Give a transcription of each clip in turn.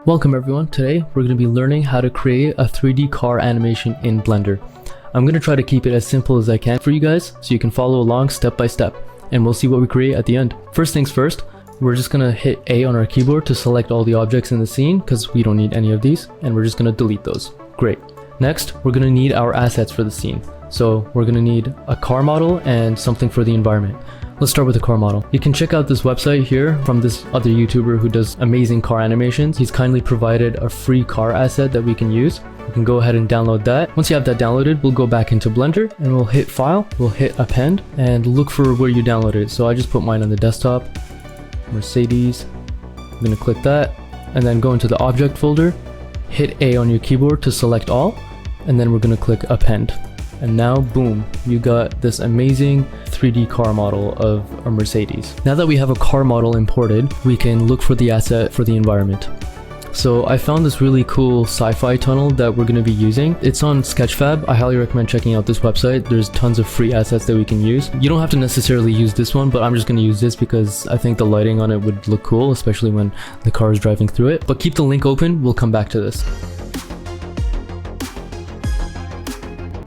Welcome everyone. Today we're going to be learning how to create a 3D car animation in Blender. I'm going to try to keep it as simple as I can for you guys so you can follow along step by step, and we'll see what we create at the end. First things first, we're just going to hit A on our keyboard to select all the objects in the scene because we don't need any of these, and we're just going to delete those. Great. Next, we're going to need our assets for the scene. So we're going to need a car model and something for the environment. Let's start with the car model. You can check out this website here from this other YouTuber who does amazing car animations. He's kindly provided a free car asset that we can use. We can go ahead and download that. Once you have that downloaded, we'll go back into Blender and we'll hit File, we'll hit Append, and look for where you downloaded it. So I just put mine on the desktop, Mercedes. I'm gonna click that and then go into the object folder, hit A on your keyboard to select all, and then we're gonna click Append. And now, boom, you got this amazing 3D car model of a Mercedes. Now that we have a car model imported, we can look for the asset for the environment. So I found this really cool sci-fi tunnel that we're going to be using. It's on Sketchfab. I highly recommend checking out this website. There's tons of free assets that we can use. You don't have to necessarily use this one, but I'm just going to use this because I think the lighting on it would look cool, especially when the car is driving through it. But keep the link open, we'll come back to this.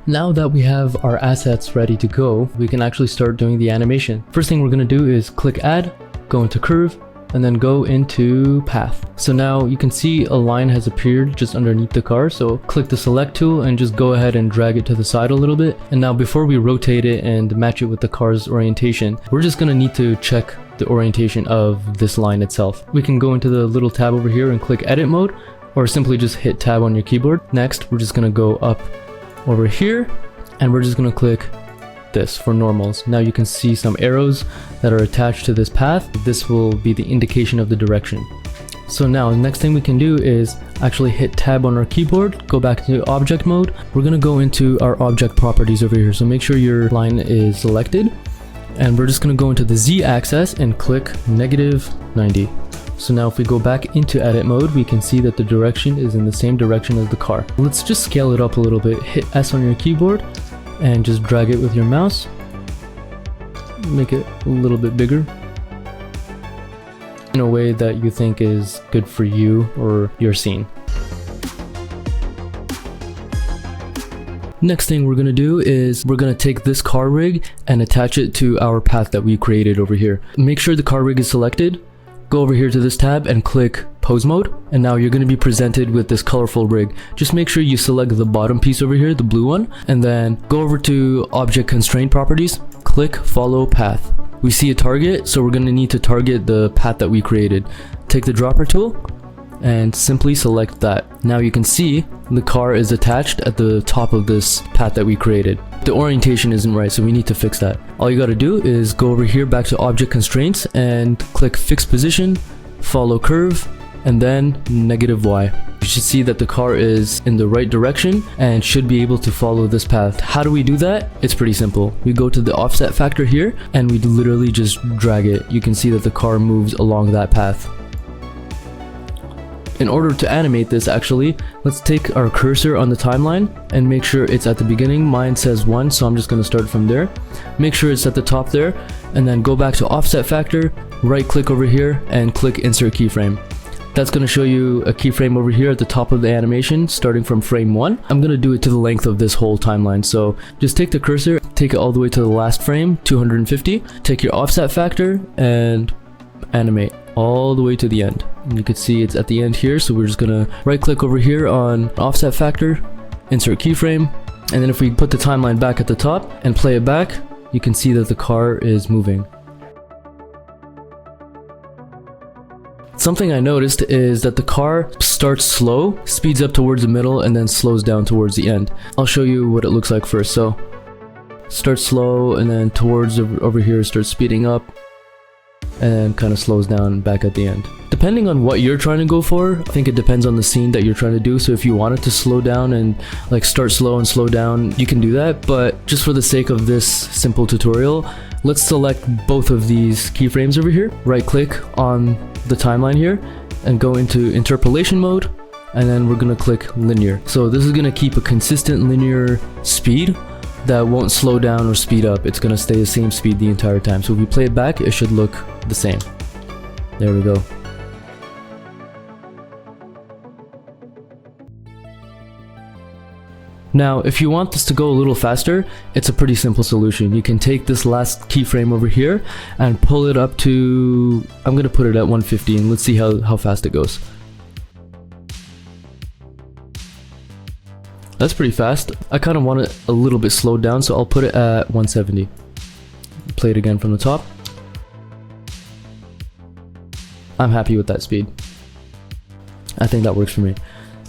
Now that we have our assets ready to go, we can actually start doing the animation. First thing we're going to do is click Add, go into Curve, and then go into Path. So now you can see a line has appeared just underneath the car, so click the Select tool and just go ahead and drag it to the side a little bit. And now before we rotate it and match it with the car's orientation, we're just going to need to check the orientation of this line itself. We can go into the little tab over here and click Edit Mode, or simply just hit Tab on your keyboard. Next, we're just going to go up over here and we're just going to click this for normals. Now you can see some arrows that are attached to this path. This will be the indication of the direction. So now the next thing we can do is actually hit Tab on our keyboard, go back to object mode. We're going to go into our object properties over here, so make sure your line is selected, and we're just going to go into the Z axis and click -90. So now if we go back into edit mode, we can see that the direction is in the same direction as the car. Let's just scale it up a little bit. Hit S on your keyboard and just drag it with your mouse. Make it a little bit bigger in a way that you think is good for you or your scene. Next thing we're going to do is we're going to take this car rig and attach it to our path that we created over here. Make sure the car rig is selected. Go over here to this tab and click pose mode, and now you're going to be presented with this colorful rig. Just make sure you select the bottom piece over here, the blue one, and then go over to object constraint properties, click follow path. We see a target, so we're going to need to target the path that we created. Take the dropper tool and simply select that. Now you can see the car is attached at the top of this path that we created. The orientation isn't right, so we need to fix that. All you got to do is go over here back to object constraints and click fix position, follow curve, and then -Y. You should see that the car is in the right direction and should be able to follow this path. How do we do that? It's pretty simple. We go to the offset factor here and we literally just drag it. You can see that the car moves along that path. In order to animate this, actually, let's take our cursor on the timeline and make sure it's at the beginning. Mine says 1, so I'm just going to start from there. Make sure it's at the top there, and then go back to offset factor, right click over here and click insert keyframe. That's going to show you a keyframe over here at the top of the animation starting from frame 1. I'm going to do it to the length of this whole timeline, so just take the cursor, take it all the way to the last frame, 250, take your offset factor and animate all the way to the end. And you can see it's at the end here, so we're just gonna right click over here on offset factor, insert keyframe, and then if we put the timeline back at the top and play it back, you can see that the car is moving. Something I noticed is that the car starts slow, speeds up towards the middle, and then slows down towards the end. I'll show you what it looks like first. So starts slow and then towards over here starts speeding up, and kind of slows down back at the end. Depending on what you're trying to go for, I think it depends on the scene that you're trying to do. So if you want it to slow down and like start slow and slow down, you can do that. But just for the sake of this simple tutorial, let's select both of these keyframes over here. Right click on the timeline here and go into interpolation mode, and then we're going to click linear. So this is going to keep a consistent linear speed that won't slow down or speed up. It's going to stay the same speed the entire time. So if we play it back, it should look the same. There we go. Now, if you want this to go a little faster, it's a pretty simple solution. You can take this last keyframe over here and pull it up to, I'm gonna put it at 115. Let's see how fast it goes. That's pretty fast. I kind of want it a little bit slowed down, so I'll put it at 170. Play it again from the top. I'm happy with that speed. I think that works for me.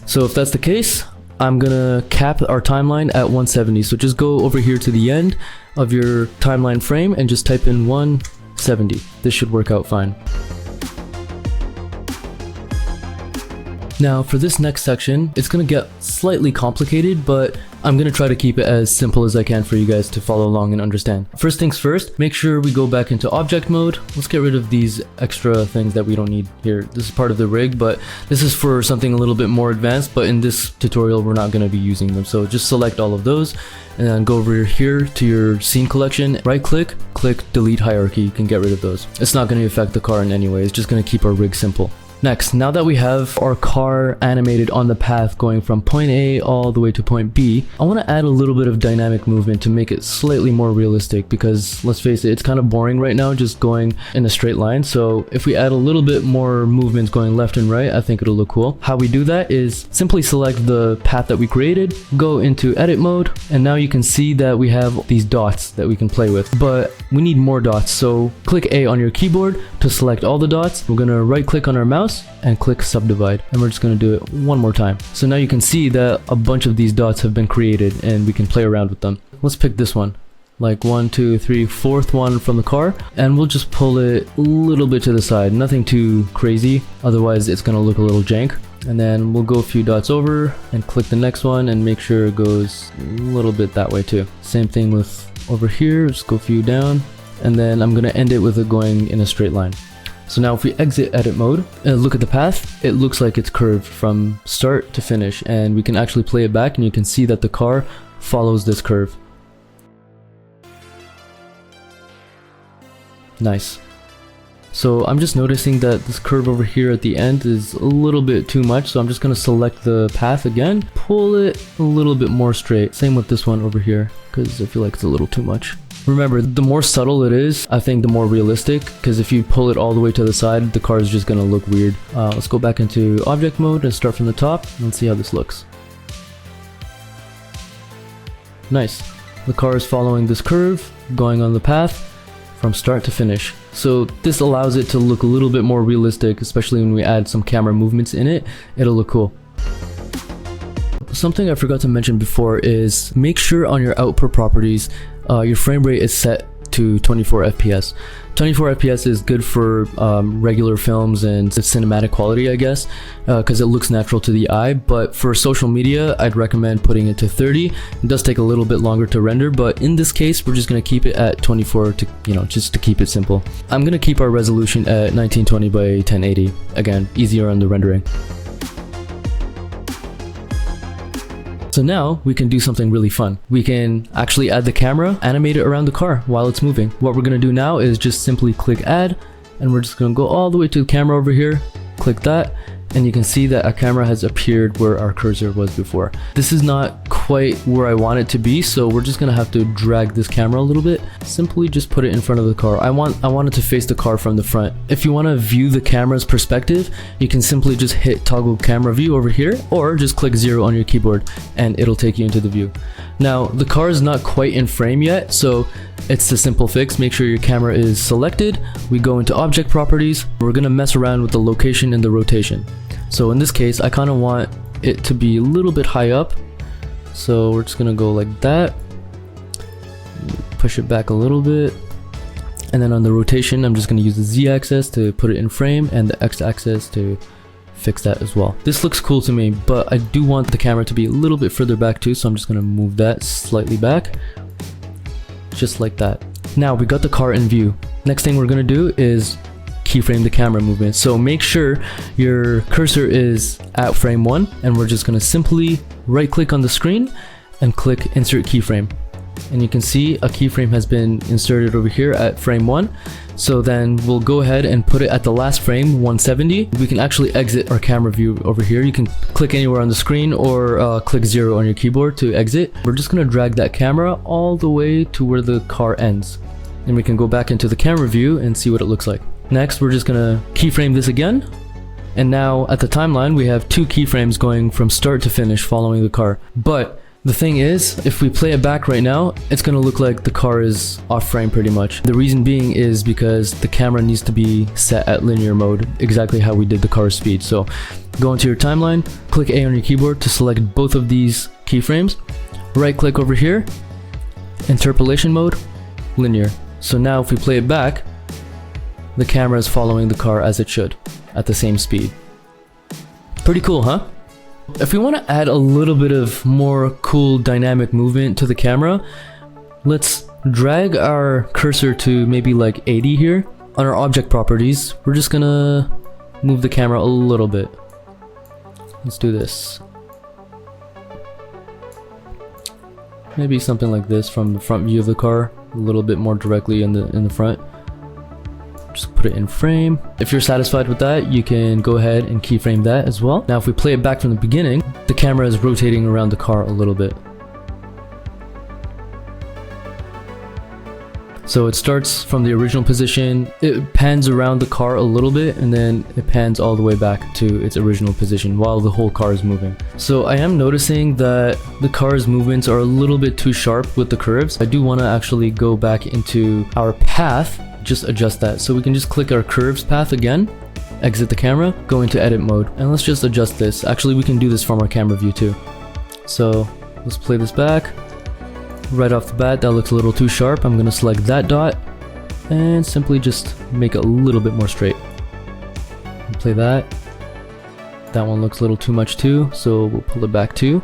So if that's the case, I'm gonna cap our timeline at 170. So just go over here to the end of your timeline frame and just type in 170. This should work out fine. Now for this next section, it's gonna get slightly complicated, but I'm gonna try to keep it as simple as I can for you guys to follow along and understand. First things first, make sure we go back into object mode. Let's get rid of these extra things that we don't need here. This is part of the rig, but this is for something a little bit more advanced, but in this tutorial we're not gonna be using them. So just select all of those and then go over here to your scene collection, right click, click delete hierarchy. You can get rid of those. It's not gonna affect the car in any way. It's just gonna keep our rig simple. Next, now that we have our car animated on the path going from point A all the way to point B, I want to add a little bit of dynamic movement to make it slightly more realistic, because let's face it, it's kind of boring right now just going in a straight line. So if we add a little bit more movement going left and right, I think it'll look cool. How we do that is simply select the path that we created, go into edit mode, and now you can see that we have these dots that we can play with, but we need more dots. So click A on your keyboard to select all the dots. We're gonna right click on our mouse and click subdivide, and we're just going to do it one more time. So now you can see that a bunch of these dots have been created and we can play around with them. Let's pick this one, like 1, 2, 3, fourth one from the car, and we'll just pull it a little bit to the side, nothing too crazy, otherwise it's going to look a little jank. And then we'll go a few dots over and click the next one and make sure it goes a little bit that way too. Same thing with over here, just go a few down, and then I'm going to end it with it going in a straight line. So now if we exit edit mode and look at the path, it looks like it's curved from start to finish, and we can actually play it back and you can see that the car follows this curve. Nice. So I'm just noticing that this curve over here at the end is a little bit too much, so I'm just going to select the path again, pull it a little bit more straight. Same with this one over here, because I feel like it's a little too much. Remember, the more subtle it is, I think the more realistic, because if you pull it all the way to the side, the car is just going to look weird. Let's go back into object mode and start from the top and see how this looks. Nice. The car is following this curve, going on the path from start to finish. So this allows it to look a little bit more realistic, especially when we add some camera movements in it. It'll look cool. Something I forgot to mention before is make sure on your output properties your frame rate is set to 24 FPS. 24 FPS is good for regular films and cinematic quality, I guess, because it looks natural to the eye. But for social media, I'd recommend putting it to 30. It does take a little bit longer to render, but in this case, we're just going to keep it at 24 to, just to keep it simple. I'm going to keep our resolution at 1920 by 1080. Again, easier on the rendering. So now we can do something really fun. We can actually add the camera, animate it around the car while it's moving. What we're gonna do now is just simply click add, and we're just gonna go all the way to the camera over here, click that, and you can see that our camera has appeared where our cursor was before. This is not quite where I want it to be, so we're just gonna have to drag this camera a little bit. Simply just put it in front of the car. I want it to face the car from the front. If you want to view the camera's perspective, you can simply just hit toggle camera view over here, or just click 0 on your keyboard and it'll take you into the view. Now the car is not quite in frame yet, so it's a simple fix. Make sure your camera is selected. We go into object properties. We're gonna mess around with the location and the rotation. So in this case, I kind of want it to be a little bit high up. So we're just gonna go like that. Push it back a little bit. And then on the rotation, I'm just gonna use the Z-axis to put it in frame and the X-axis to fix that as well. This looks cool to me, but I do want the camera to be a little bit further back too, so I'm just gonna move that slightly back. Just like that. Now we got the car in view. Next thing we're gonna do is keyframe the camera movement. So make sure your cursor is at frame 1, and we're just gonna simply right click on the screen and click insert keyframe. and you can see a keyframe has been inserted over here at frame 1. So then we'll go ahead and put it at the last frame, 170. We can actually exit our camera view over here. You can click anywhere on the screen or click 0 on your keyboard to exit. We're just gonna drag that camera all the way to where the car ends. And we can go back into the camera view and see what it looks like. Next, we're just gonna keyframe this again. And now at the timeline, we have 2 keyframes going from start to finish following the car. But the thing is, if we play it back right now, it's gonna look like the car is off frame pretty much. The reason being is because the camera needs to be set at linear mode, exactly how we did the car's speed. So go into your timeline, click A on your keyboard to select both of these keyframes, right click over here, interpolation mode, linear. So now if we play it back, the camera is following the car as it should, at the same speed. Pretty cool, huh? If we want to add a little bit of more cool dynamic movement to the camera, let's drag our cursor to maybe like 80 here. On our object properties, we're just gonna move the camera a little bit. Let's do this. Maybe something like this from the front view of the car, a little bit more directly in the front. Just put it in frame. If you're satisfied with that, you can go ahead and keyframe that as well. Now if we play it back from the beginning, the camera is rotating around the car a little bit. So it starts from the original position, it pans around the car a little bit, and then it pans all the way back to its original position while the whole car is moving. So I am noticing that the car's movements are a little bit too sharp with the curves. I do want to actually go back into our path, just adjust that. So we can just click our curves path again, exit the camera, go into edit mode, and let's just adjust this. Actually, we can do this from our camera view too. So let's play this back. Right off the bat, that looks a little too sharp. I'm gonna select that dot and simply just make it a little bit more straight. Play that. That one looks a little too much too, so we'll pull it back too.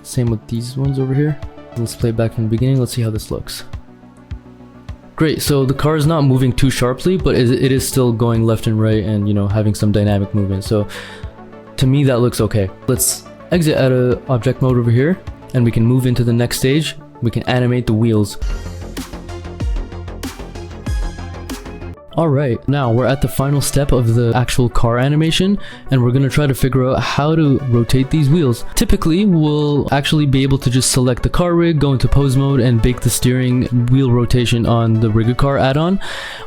Same with these ones over here. Let's play back from the beginning. Let's see how this looks. Great, so the car is not moving too sharply, but it is still going left and right and, you know, having some dynamic movement. So to me, that looks okay. Let's exit out of object mode over here, and we can move into the next stage. We can animate the wheels. Alright, now we're at the final step of the actual car animation, and we're going to try to figure out how to rotate these wheels. Typically, we'll actually be able to just select the car rig, go into pose mode, and bake the steering wheel rotation on the Car add-on.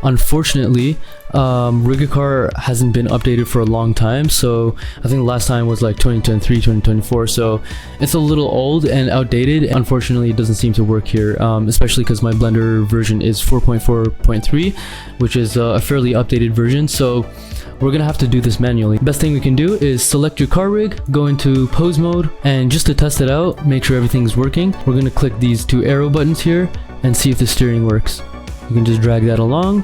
Unfortunately, Car hasn't been updated for a long time, so I think the last time was like 2023, 2024, so it's a little old and outdated. Unfortunately, it doesn't seem to work here, especially because my Blender version is 4.4.3, which is a fairly updated version, so we're gonna have to do this manually. Best thing we can do is select your car rig, go into pose mode, and just to test it out, make sure everything's working, we're gonna click these 2 arrow buttons here and see if the steering works. You can just drag that along,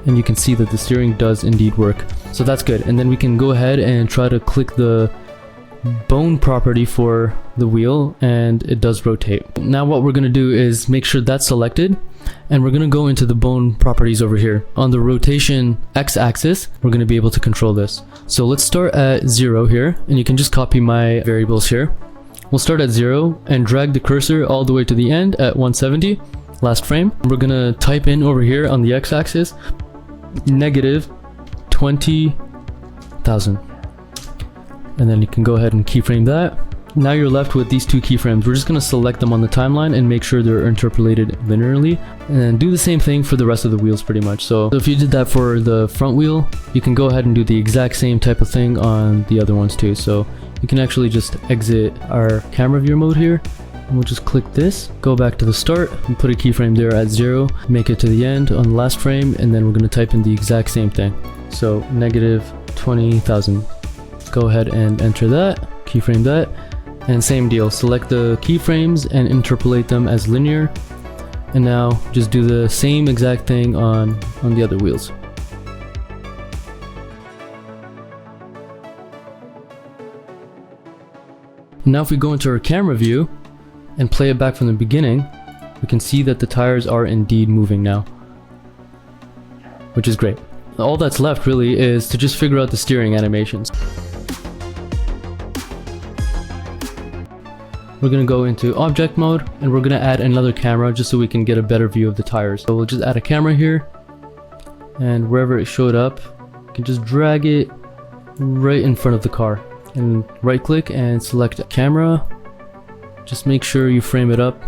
and you can see that the steering does indeed work. So that's good. And then we can go ahead and try to click the bone property for the wheel, and it does rotate. Now what we're going to do is make sure that's selected, and we're going to go into the bone properties over here. On the rotation x-axis, we're going to be able to control this. So let's start at 0 here, and you can just copy my variables here. We'll start at 0 and drag the cursor all the way to the end at 170, last frame. We're going to type in over here on the x-axis negative 20,000, and then you can go ahead and keyframe that. Now you're left with these 2 keyframes. We're just going to select them on the timeline and make sure they're interpolated linearly, and do the same thing for the rest of the wheels pretty much. So if you did that for the front wheel, you can go ahead and do the exact same type of thing on the other ones too. So you can actually just exit our camera view mode here, and we'll just click this, go back to the start, and put a keyframe there at 0, make it to the end on the last frame, and then we're going to type in the exact same thing. So negative 20,000. Go ahead and enter that, keyframe that, and same deal, select the keyframes and interpolate them as linear, and now just do the same exact thing on the other wheels. Now if we go into our camera view and play it back from the beginning, we can see that the tires are indeed moving now, which is great. All that's left really is to just figure out the steering animations. we're gonna go into object mode and we're gonna add another camera just so we can get a better view of the tires. So we'll just add a camera here, and wherever it showed up, you can just drag it right in front of the car and right click and select camera. Just make sure you frame it up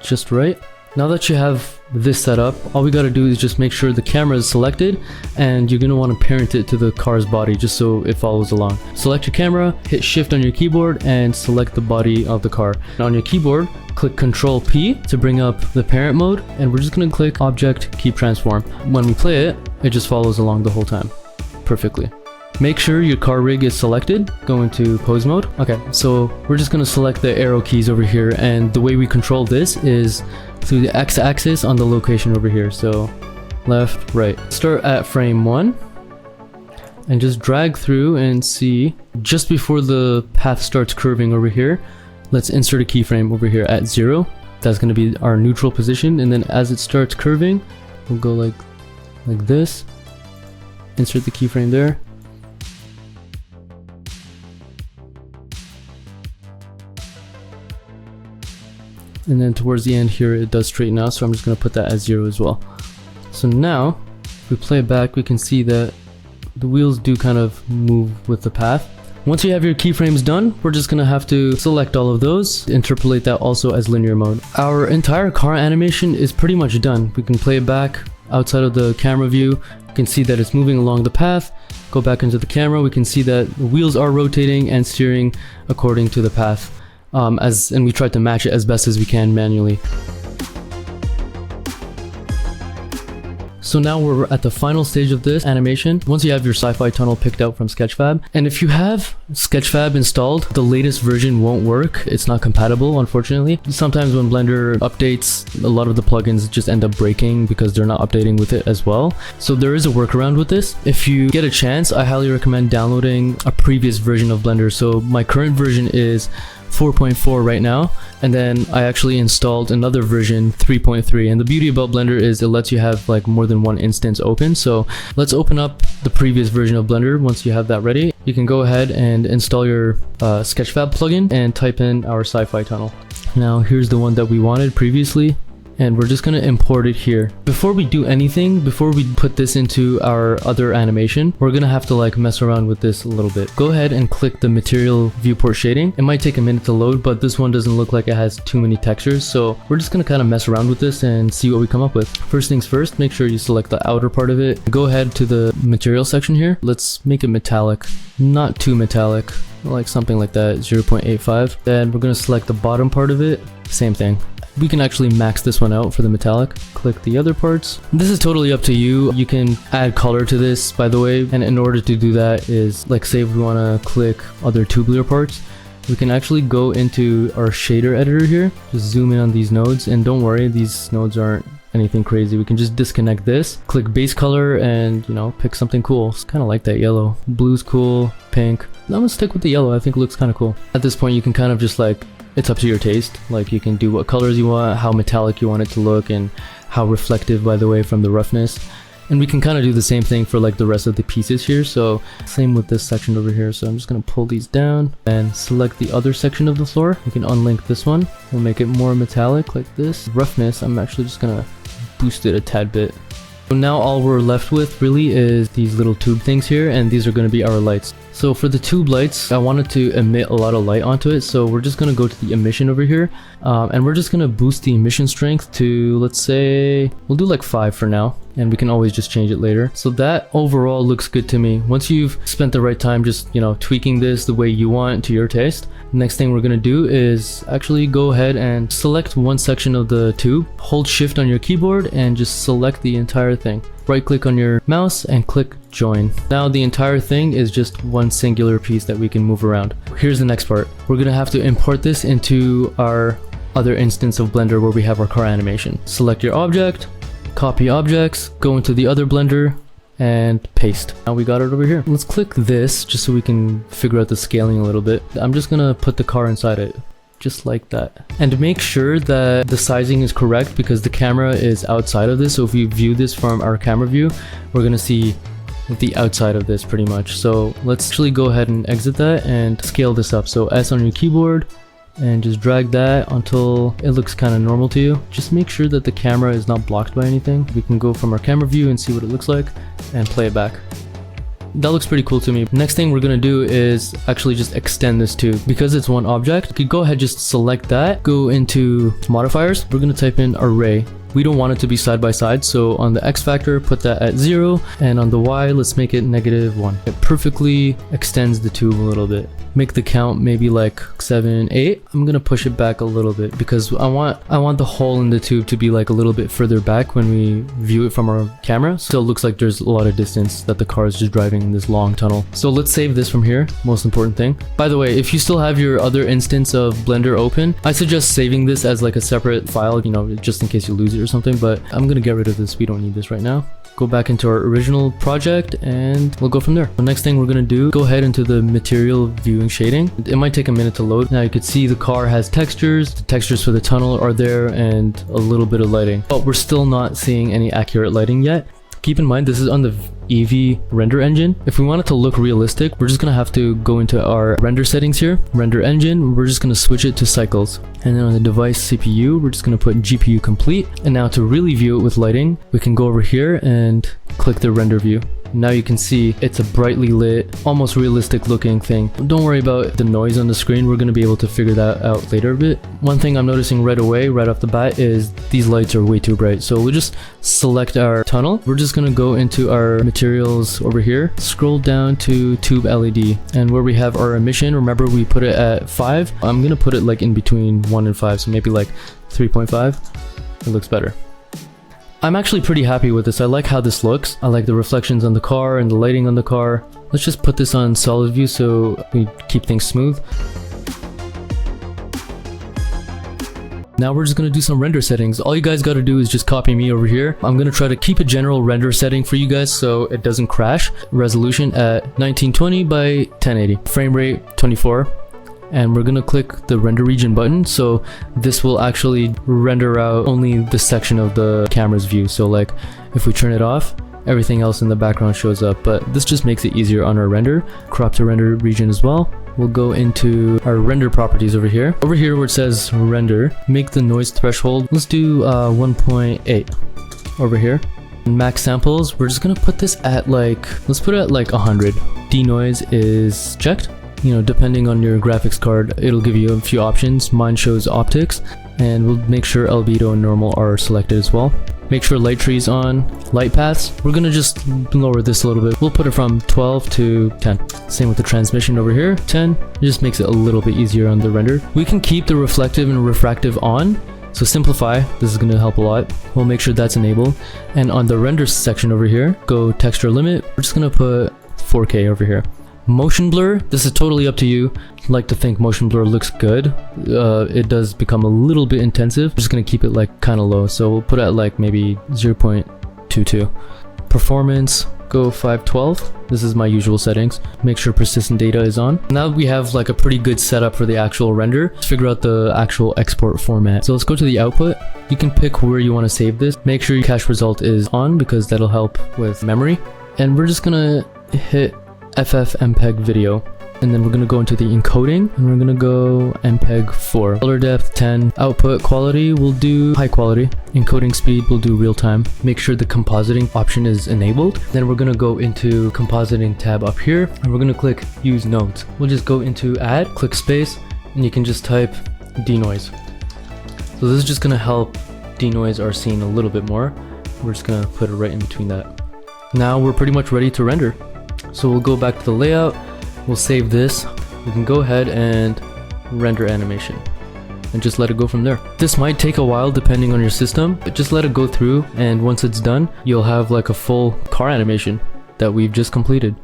just right. Now that you have this set up, all we got to do is just make sure the camera is selected, and you're going to want to parent it to the car's body just so it follows along. Select your camera, hit shift on your keyboard and select the body of the car. And on your keyboard, click Ctrl P to bring up the parent mode, and we're just going to click object keep transform. When we play it, it just follows along the whole time perfectly. Make sure your car rig is selected. Go into pose mode. Okay, so we're just going to select the arrow keys over here, and the way we control this is through the x-axis on the location over here. So left, right. Start at frame 1 and just drag through and see just before the path starts curving over here. Let's insert a keyframe over here at 0. That's going to be our neutral position, and then as it starts curving, we'll go like this. Insert the keyframe there. And then towards the end here it does straighten out, so I'm just going to put that as 0 as well. So now if we play it back, we can see that the wheels do kind of move with the path. Once you have your keyframes done, we're just going to have to select all of those, interpolate that also as linear mode. Our entire car animation is pretty much done. We can play it back outside of the camera view. You can see that it's moving along the path. Go back into the camera, we can see that the wheels are rotating and steering according to the path. And we tried to match it as best as we can manually. So now we're at the final stage of this animation. Once you have your sci-fi tunnel picked out from Sketchfab, and if you have Sketchfab installed, the latest version won't work. It's not compatible, unfortunately. Sometimes when Blender updates, a lot of the plugins just end up breaking because they're not updating with it as well. So there is a workaround with this. If you get a chance, I highly recommend downloading a previous version of Blender. So my current version is 4.4 right now, and then I actually installed another version, 3.3, and the beauty about Blender is it lets you have like more than one instance open. So let's open up the previous version of Blender. Once you have that ready, you can go ahead and install your Sketchfab plugin and type in our sci-fi tunnel. Now here's the one that we wanted previously, and we're just going to import it here. Before we do anything, before we put this into our other animation, we're going to have to like mess around with this a little bit. Go ahead and click the material viewport shading. It might take a minute to load, but this one doesn't look like it has too many textures. So we're just going to kind of mess around with this and see what we come up with. First things first, make sure you select the outer part of it. Go ahead to the material section here. Let's make it metallic, not too metallic, like something like that, 0.85. Then we're going to select the bottom part of it. Same thing. We can actually max this one out for the metallic. Click the other parts. This is totally up to you. You can add color to this, by the way, and in order to do that is, like, say if we want to click other tubular parts, we can actually go into our shader editor here, just zoom in on these nodes, and don't worry, these nodes aren't anything crazy. We can just disconnect this, click base color, and you know, pick something cool. It's kind of like that yellow. Blue's cool, pink. I'm gonna stick with the yellow. I think it looks kind of cool. At this point you can kind of just like, it's up to your taste. Like you can do what colors you want, how metallic you want it to look, and how reflective, by the way, from the roughness. And we can kind of do the same thing for like the rest of the pieces here. So same with this section over here. So I'm just going to pull these down and select the other section of the floor. We can unlink this one. We'll make it more metallic like this. Roughness, I'm actually just going to boost it a tad bit. So now all we're left with really is these little tube things here, and these are going to be our lights. So for the tube lights, I wanted to emit a lot of light onto it, so we're just going to go to the emission over here, and we're just going to boost the emission strength to, let's say, we'll do like 5 for now, and we can always just change it later. So that overall looks good to me. Once you've spent the right time just, you know, tweaking this the way you want to your taste, next thing we're going to do is actually go ahead and select one section of the tube, hold shift on your keyboard and just select the entire thing. Right click on your mouse and click join. Now the entire thing is just one singular piece that we can move around. Here's the next part. We're going to have to import this into our other instance of Blender where we have our car animation. Select your object, copy objects, go into the other Blender, and paste. Now we got it over here. Let's click this just so we can figure out the scaling a little bit. I'm just gonna put the car inside it, just like that. And make sure that the sizing is correct because the camera is outside of this. So if you view this from our camera view, we're gonna see with the outside of this pretty much. So let's actually go ahead and exit that and scale this up. So S on your keyboard and just drag that until it looks kind of normal to you. Just make sure that the camera is not blocked by anything. We can go from our camera view and see what it looks like and play it back. That looks pretty cool to me. Next thing we're gonna do is actually just extend this tube. Because it's one object, you could go ahead, just select that, go into modifiers. We're gonna type in array. We don't want it to be side by side, so on the X factor, put that at 0, and on the Y, let's make it -1. It perfectly extends the tube a little bit. Make the count maybe like 7, 8. I'm gonna push it back a little bit because I want the hole in the tube to be like a little bit further back when we view it from our camera. Still looks like there's a lot of distance that the car is just driving in this long tunnel. So let's save this from here, most important thing. By the way, if you still have your other instance of Blender open, I suggest saving this as like a separate file, you know, just in case you lose it or something, but I'm gonna get rid of this. We don't need this right now. Go back into our original project and we'll go from there. The next thing we're gonna do, go ahead into the material viewing shading. It might take a minute to load. Now you can see the car has textures. The textures for the tunnel are there and a little bit of lighting, but we're still not seeing any accurate lighting yet. Keep in mind, this is on the Eevee render engine. If we want it to look realistic, we're just gonna have to go into our render settings here, render engine. We're just gonna switch it to cycles. And then on the device CPU, we're just gonna put GPU complete. And now to really view it with lighting, we can go over here and click the render view. Now you can see it's a brightly lit, almost realistic looking thing. Don't worry about the noise on the screen. We're going to be able to figure that out later a bit. One thing I'm noticing right away, right off the bat, is these lights are way too bright. So we'll just select our tunnel. We're just going to go into our materials over here, scroll down to tube LED, and where we have our emission, remember we put it at 5. I'm going to put it like in between 1 and 5, so maybe like 3.5. It looks better. I'm actually pretty happy with this. I like how this looks. I like the reflections on the car and the lighting on the car. Let's just put this on solid view so we keep things smooth. Now we're just going to do some render settings. All you guys got to do is just copy me over here. I'm going to try to keep a general render setting for you guys so it doesn't crash. Resolution at 1920 by 1080. Frame rate 24. And we're gonna click the render region button, so this will actually render out only the section of the camera's view. So like if we turn it off, everything else in the background shows up, but this just makes it easier on our render. Crop to render region as well. We'll go into our render properties over here. Over here where it says render, make the noise threshold, let's do 1.8 over here. Max samples, we're just gonna put this at like, let's put it at like 100. Denoise is checked. You know, depending on your graphics card, it'll give you a few options. Mine shows optics, and we'll make sure albedo and normal are selected as well. Make sure light tree's on. Light paths, we're gonna just lower this a little bit. We'll put it from 12 to 10. Same with the transmission over here, 10. It just makes it a little bit easier on the render. We can keep the reflective and refractive on. So simplify, this is gonna help a lot. We'll make sure that's enabled. And on the render section over here, go texture limit. We're just gonna put 4K over here. Motion blur, this is totally up to you. I like to think motion blur looks good. It does become a little bit intensive. I'm just gonna keep it like kind of low, so we'll put it at like maybe 0.22. Performance, go 512. This is my usual settings. Make sure persistent data is on. Now we have like a pretty good setup for the actual render. Let's figure out the actual export format. So let's go to the output. You can pick where you want to save this. Make sure your cache result is on because that'll help with memory. And we're just gonna hit FFmpeg video, and then we're gonna go into the encoding and we're gonna go MPEG 4. Color depth 10. Output quality, we'll do high quality. Encoding speed, we'll do real time. Make sure the compositing option is enabled. Then we're gonna go into compositing tab up here and we're gonna click use nodes. We'll just go into add, click space, and you can just type denoise. So this is just gonna help denoise our scene a little bit more. We're just gonna put it right in between that. Now we're pretty much ready to render. So we'll go back to the layout, we'll save this, we can go ahead and render animation and just let it go from there. This might take a while depending on your system, but just let it go through, and once it's done, you'll have like a full car animation that we've just completed.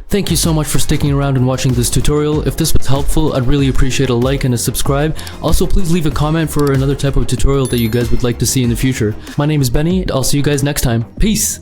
Thank you so much for sticking around and watching this tutorial. If this was helpful, I'd really appreciate a like and a subscribe. Also, please leave a comment for another type of tutorial that you guys would like to see in the future. My name is Benny, I'll see you guys next time. Peace!